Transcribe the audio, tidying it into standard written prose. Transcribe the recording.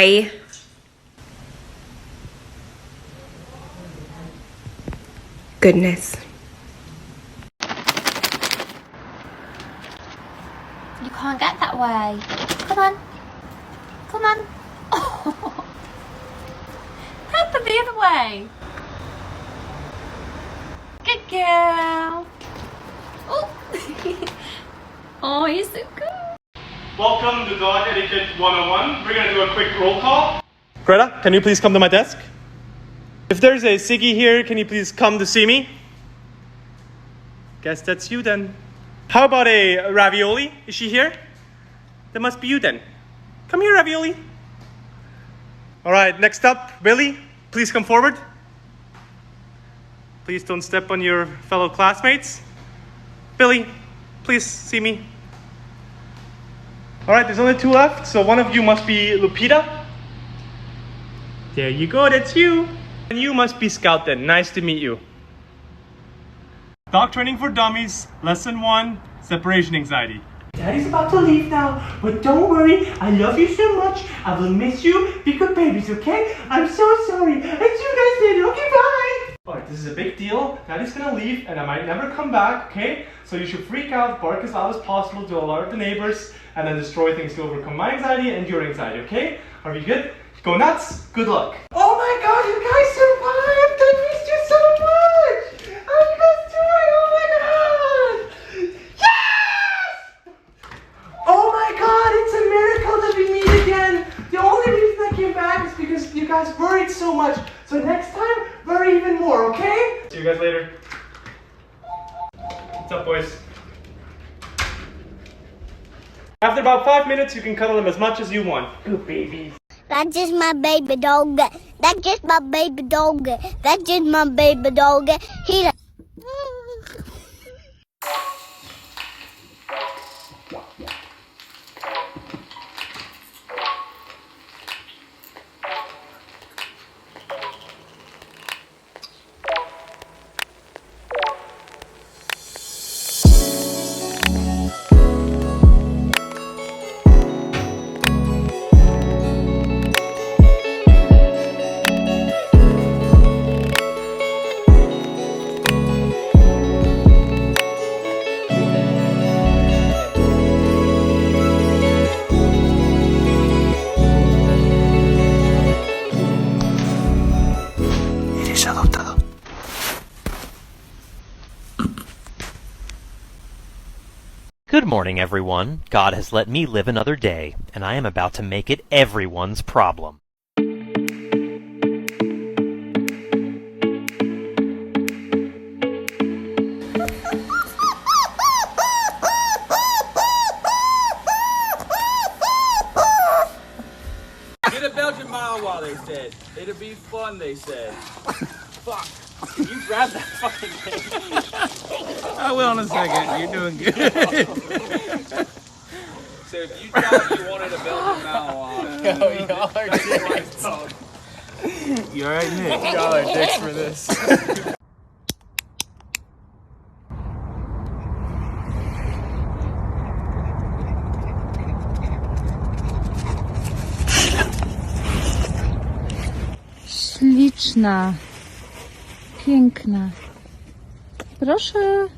my goodness. You can't get that way. Come on. Come on. Oh. Pepper, the other way. Good girl. Oh. Oh, you're so good. Welcome to Dog Etiquette 101. We're going to do a quick roll call. Greta, can you please come to my desk? If there's a Siggy here, can you please come to see me? Guess that's you then. How about a Ravioli? Is she here? That must be you then. Come here, Ravioli. All right, next up, Billy, please come forward. Please don't step on your fellow classmates. Billy, please see me. All right, there's only two left, so one of you must be Lupita. There you go, that's you. And you must be Scout then. Nice to meet you. Dog Training for Dummies, Lesson 1, Separation Anxiety. Daddy's about to leave now, but don't worry, I love you so much. I will miss you. Be good babies, okay? I'm so sorry. And see you guys later. Okay, bye. Alright, this is a big deal. Daddy's gonna leave and I might never come back, okay? So you should freak out, bark as loud as possible to alert the neighbors, and then destroy things to overcome my anxiety and your anxiety, okay? Are we good? Go nuts. Good luck. Oh my god, you guys survived! I missed you so much! How are you guys doing? Oh my god! Yes! Oh my god, it's a miracle that we meet again! The only reason I came back is because you guys worried so much. So next time, worry even more, okay? See you guys later. What's up, boys? After about 5 minutes, you can cuddle them as much as you want. Good babies. That's just my baby dog. That's just my baby dog. That's just my baby dog. He. Good morning, everyone. God has let me live another day, and I am about to make it everyone's problem. Get a Belgian Malinois, they said. It'll be fun, they said. Fuck. Can you grab that fucking thing? I will in a second. You're doing good. So if you thought you wanted a Belgian Malinois, Yo, y'all are dicks. You alright, Nick? Y'all are dicks for this. Śliczna. Piękna. Proszę.